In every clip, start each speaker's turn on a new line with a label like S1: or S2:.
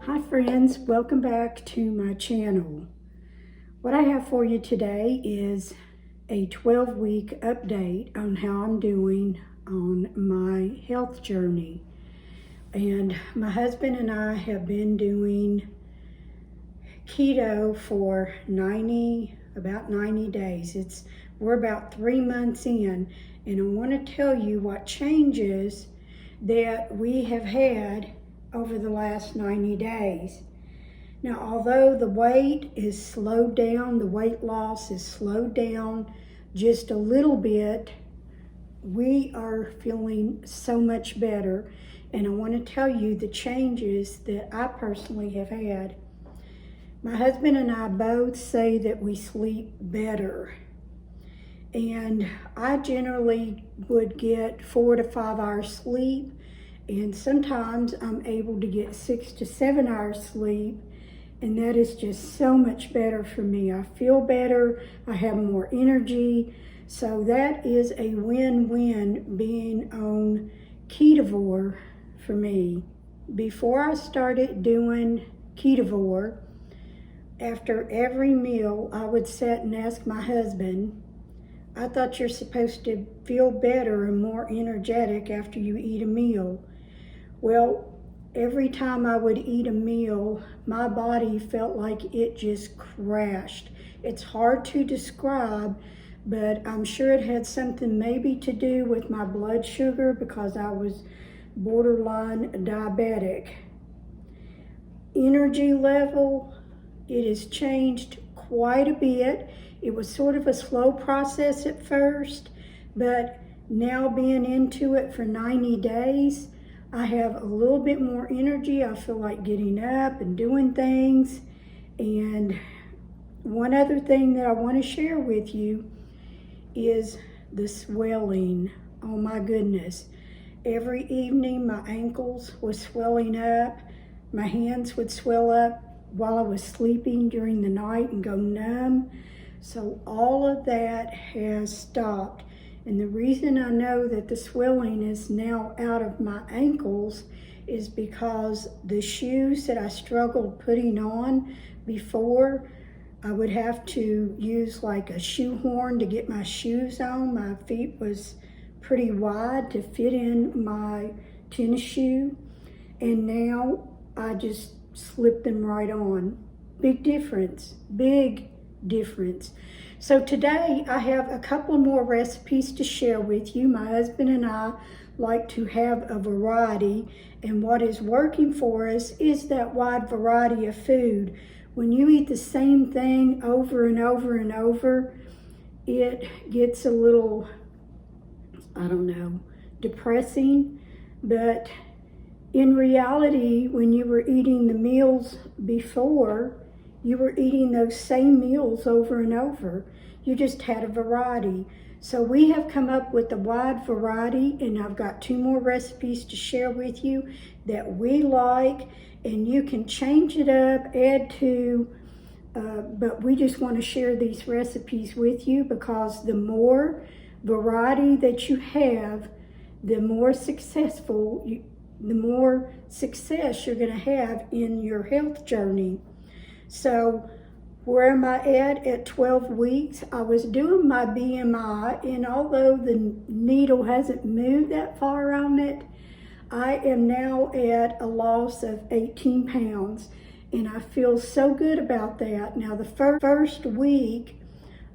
S1: Hi friends, welcome back to my channel. What I have for you today is a 12-week update on how I'm doing on my health journey. And my husband and I have been doing keto for about 90 days. We're about 3 months in, and I want to tell you what changes that we have had over the last 90 days. Now, although the weight is slowed down, the weight loss is slowed down just a little bit, we are feeling so much better. And I want to tell you the changes that I personally have had. My husband and I both say that we sleep better. And I generally would get 4 to 5 hours sleep. And sometimes I'm able to get 6 to 7 hours sleep, and that is just so much better for me. I feel better, I have more energy, so that is a win-win being on ketovore for me. Before I started doing ketovore, after every meal, I would sit and ask my husband, I thought you're supposed to feel better and more energetic after you eat a meal. Well, every time I would eat a meal, my body felt like it just crashed. It's hard to describe, but I'm sure it had something maybe to do with my blood sugar because I was borderline diabetic. Energy level, it has changed quite a bit. It was sort of a slow process at first, but now being into it for 90 days, I have a little bit more energy. I feel like getting up and doing things. And one other thing that I want to share with you is the swelling. Oh my goodness. Every evening my ankles were swelling up. My hands would swell up while I was sleeping during the night and go numb. So all of that has stopped. And the reason I know that the swelling is now out of my ankles is because the shoes that I struggled putting on before, I would have to use like a shoehorn to get my shoes on. My feet was pretty wide to fit in my tennis shoe. And now I just slip them right on. Big difference, big difference. So today I have a couple more recipes to share with you. My husband and I like to have a variety, and what is working for us is that wide variety of food. When you eat the same thing over and over and over, it gets a little, depressing. But in reality, when you were eating the meals before, you were eating those same meals over and over. You just had a variety. So we have come up with a wide variety, and I've got 2 more recipes to share with you that we like, and you can change it up, add to, but we just want to share these recipes with you because the more variety that you have, the more success you're going to have in your health journey. So where am I at 12 weeks? I was doing my BMI, and although the needle hasn't moved that far on it, I am now at a loss of 18 pounds, and I feel so good about that. Now, the first week,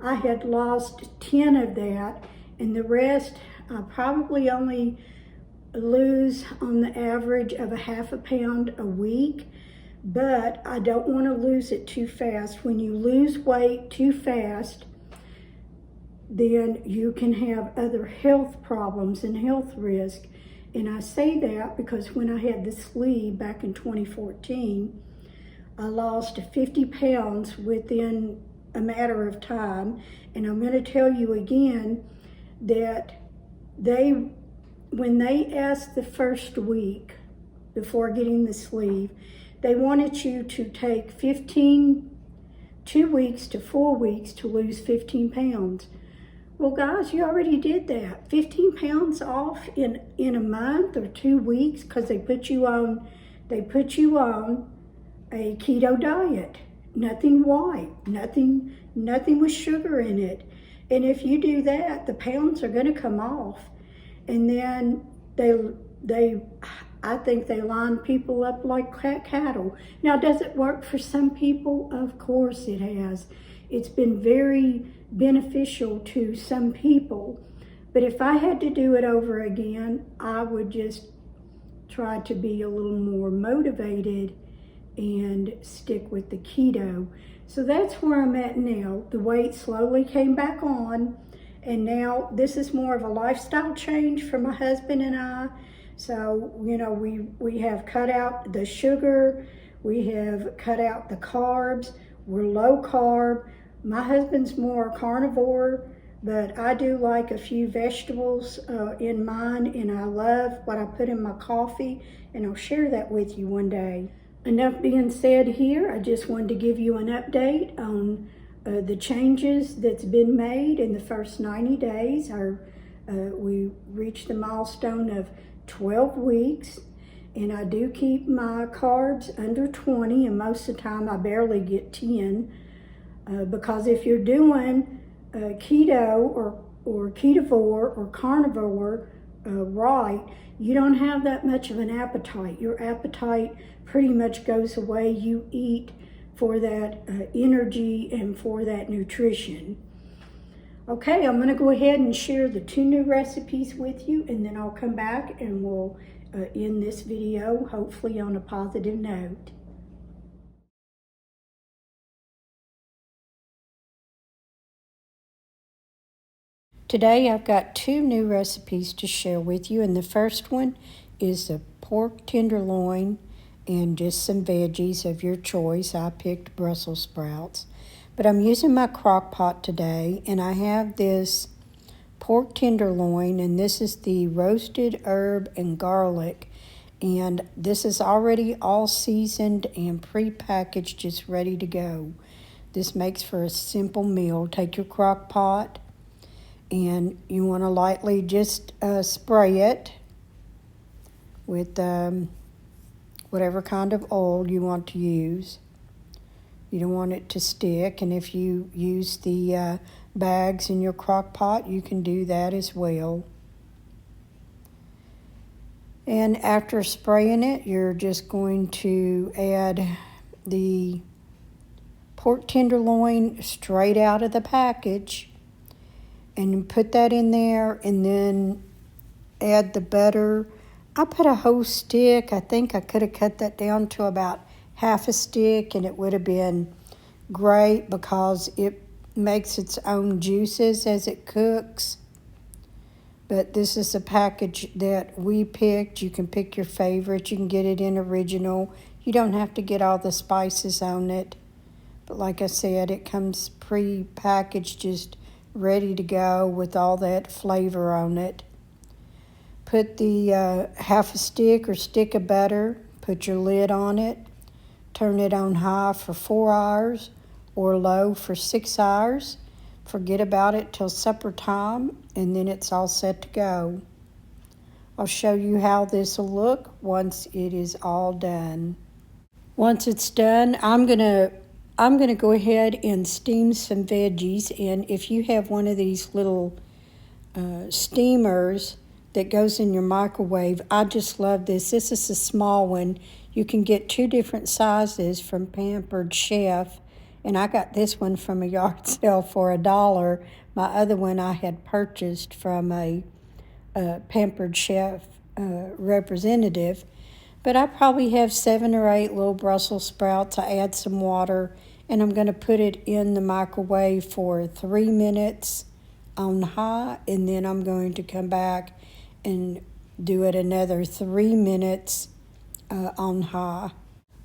S1: I had lost 10 of that, and the rest, I probably only lose on the average of a half a pound a week. But I don't want to lose it too fast. When you lose weight too fast, then you can have other health problems and health risk. And I say that because when I had the sleeve back in 2014, I lost 50 pounds within a matter of time. And I'm going to tell you again that when they asked the first week before getting the sleeve, they wanted you to take 2 weeks to 4 weeks to lose 15 pounds. Well, guys, you already did that. 15 pounds off in a month or 2 weeks because they put you on a keto diet. Nothing white, nothing with sugar in it. And if you do that, the pounds are going to come off. And then they I think they line people up like cattle. Now, does it work for some people? Of course it has. It's been very beneficial to some people. But if I had to do it over again, I would just try to be a little more motivated and stick with the keto. So that's where I'm at now. The weight slowly came back on, and now this is more of a lifestyle change for my husband and I. So, we have cut out the sugar, we have cut out the carbs, we're low carb. My husband's more carnivore, but I do like a few vegetables in mine, and I love what I put in my coffee, and I'll share that with you one day. Enough being said here. I just wanted to give you an update on the changes that's been made in the first 90 days. We reached the milestone of 12 weeks, and I do keep my carbs under 20, and most of the time I barely get 10, because if you're doing keto or ketovore or carnivore right, you don't have that much of an appetite. Your appetite pretty much goes away. You eat for that energy and for that nutrition. Okay, I'm going to go ahead and share the 2 new recipes with you, and then I'll come back and we'll end this video, hopefully on a positive note. Today I've got 2 new recipes to share with you, and the first one is a pork tenderloin and just some veggies of your choice. I picked Brussels sprouts, but I'm using my crock pot today, and I have this pork tenderloin, and this is the roasted herb and garlic, and this is already all seasoned and pre-packaged, just ready to go. This makes for a simple meal. Take your crock pot, and you want to lightly just spray it with whatever kind of oil you want to use. You don't want it to stick, and if you use the bags in your crock pot, you can do that as well. And after spraying it, you're just going to add the pork tenderloin straight out of the package, and put that in there, and then add the butter. I put a whole stick. I think I could have cut that down to about half a stick, and it would have been great because it makes its own juices as it cooks. But this is a package that we picked. You can pick your favorite. You can get it in original. You don't have to get all the spices on it. But like I said, it comes pre-packaged, just ready to go with all that flavor on it. Put the half a stick or stick of butter, put your lid on it, turn it on high for 4 hours or low for 6 hours. Forget about it till supper time, and then it's all set to go. I'll show you how this will look once it is all done. Once it's done, I'm gonna go ahead and steam some veggies, and if you have one of these little steamers that goes in your microwave, I just love this. This is a small one. You can get 2 different sizes from Pampered Chef, and I got this one from a yard sale for $1. My other one I had purchased from a Pampered Chef representative. But I probably have 7 or 8 little Brussels sprouts. I add some water, and I'm going to put it in the microwave for 3 minutes on high, and then I'm going to come back and do it another 3 minutes on high.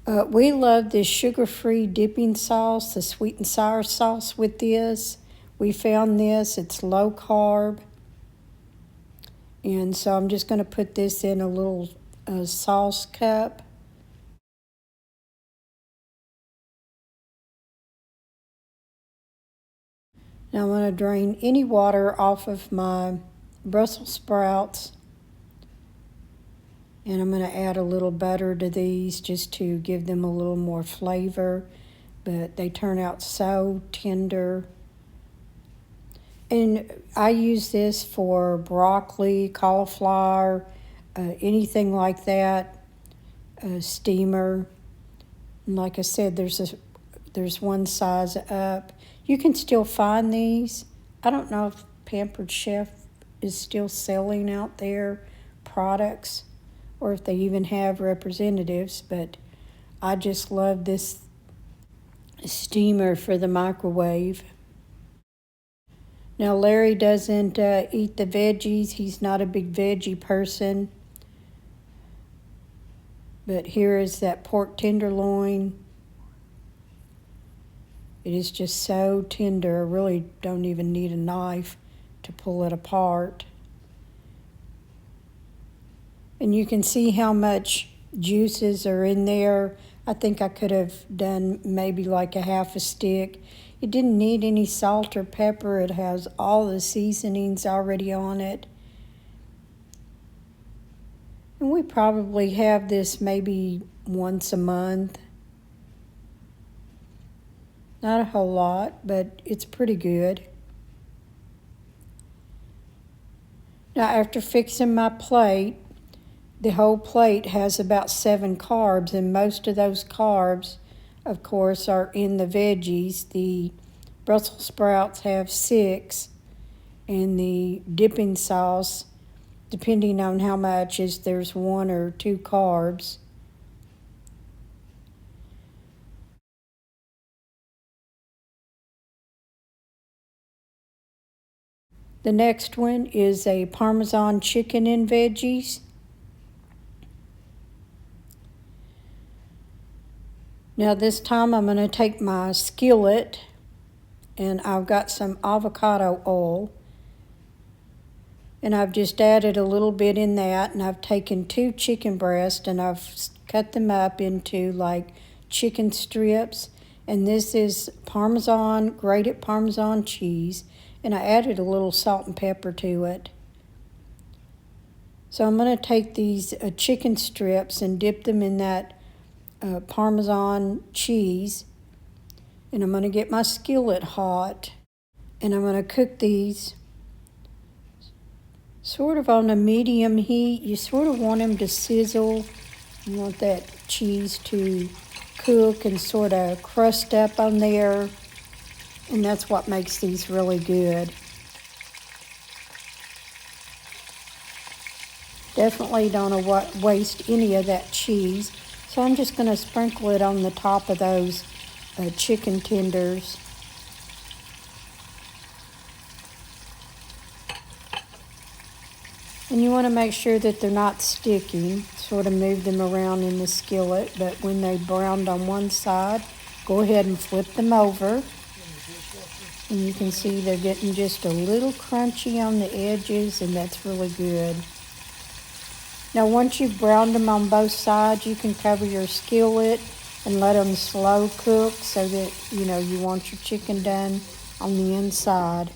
S1: We love this sugar-free dipping sauce, the sweet and sour sauce with this. We found this, it's low carb. And so I'm just going to put this in a little sauce cup. Now I'm going to drain any water off of my Brussels sprouts. And I'm going to add a little butter to these just to give them a little more flavor. But they turn out so tender. And I use this for broccoli, cauliflower, anything like that, steamer. And like I said, there's one size up. You can still find these. I don't know if Pampered Chef is still selling out their products or if they even have representatives, but I just love this steamer for the microwave. Now Larry doesn't eat the veggies. He's not a big veggie person. But here is that pork tenderloin. It is just so tender. I really don't even need a knife to pull it apart. And you can see how much juices are in there. I think I could have done maybe like a half a stick. It didn't need any salt or pepper. It has all the seasonings already on it. And we probably have this maybe once a month. Not a whole lot, but it's pretty good. Now after fixing my plate, the whole plate has about 7 carbs, and most of those carbs, of course, are in the veggies. The Brussels sprouts have 6, and the dipping sauce, depending on how much, there's 1 or 2 carbs. The next one is a Parmesan chicken and veggies. Now this time I'm going to take my skillet, and I've got some avocado oil, and I've just added a little bit in that, and I've taken 2 chicken breasts and I've cut them up into like chicken strips, and this is Parmesan, grated Parmesan cheese, and I added a little salt and pepper to it. So I'm going to take these chicken strips and dip them in that Parmesan cheese, and I'm going to get my skillet hot, and I'm going to cook these sort of on a medium heat. You sort of want them to sizzle. You want that cheese to cook and sort of crust up on there, and that's what makes these really good. Definitely don't waste any of that cheese. So I'm just going to sprinkle it on the top of those chicken tenders. And you want to make sure that they're not sticking. Sort of move them around in the skillet, but when they browned on one side, go ahead and flip them over. And you can see they're getting just a little crunchy on the edges, and that's really good. Now once you've browned them on both sides, you can cover your skillet and let them slow cook so that you want your chicken done on the inside.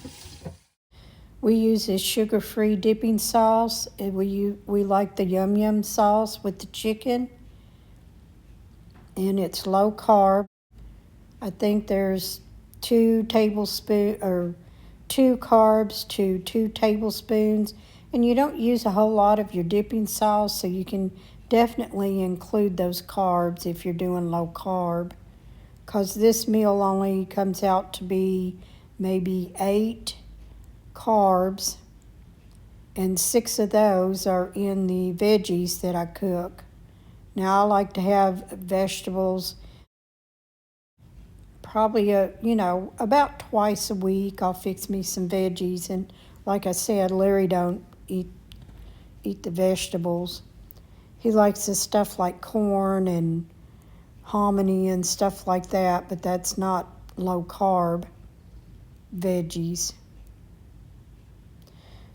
S1: We use this sugar-free dipping sauce. We like the yum yum sauce with the chicken, and it's low carb. I think there's 2 carbs to 2 tablespoons. And you don't use a whole lot of your dipping sauce, so you can definitely include those carbs if you're doing low carb. Because this meal only comes out to be maybe 8 carbs, and 6 of those are in the veggies that I cook. Now I like to have vegetables probably about twice a week. I'll fix me some veggies, and like I said, Larry don't eat the vegetables. He likes the stuff like corn and hominy and stuff like that, but that's not low carb veggies.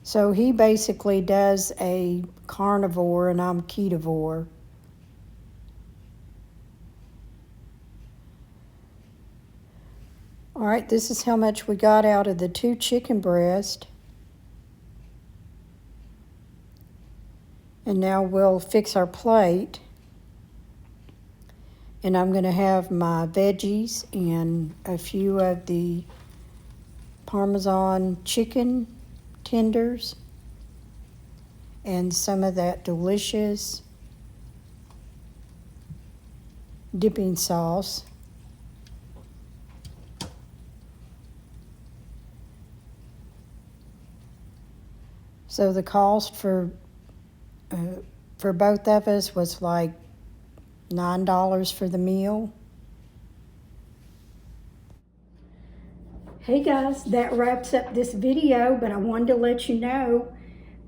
S1: So he basically does a carnivore, and I'm ketovore. All right, this is how much we got out of the 2 chicken breasts. And now we'll fix our plate. And I'm going to have my veggies and a few of the Parmesan chicken tenders and some of that delicious dipping sauce. So the cost for both of us was like $9 for the meal. Hey guys, that wraps up this video, but I wanted to let you know,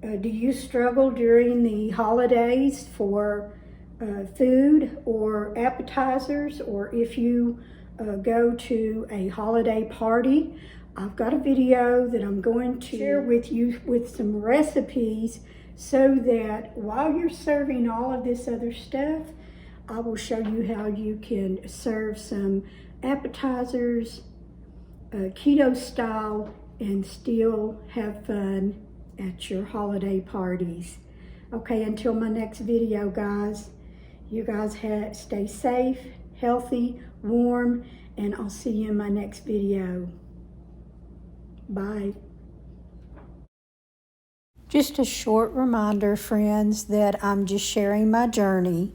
S1: do you struggle during the holidays for food or appetizers, or if you go to a holiday party? I've got a video that I'm going to share with you with some recipes so that while you're serving all of this other stuff, I will show you how you can serve some appetizers, keto style, and still have fun at your holiday parties. Okay, until my next video, guys, you guys stay safe, healthy, warm, and I'll see you in my next video. Bye. Just a short reminder, friends, that I'm just sharing my journey.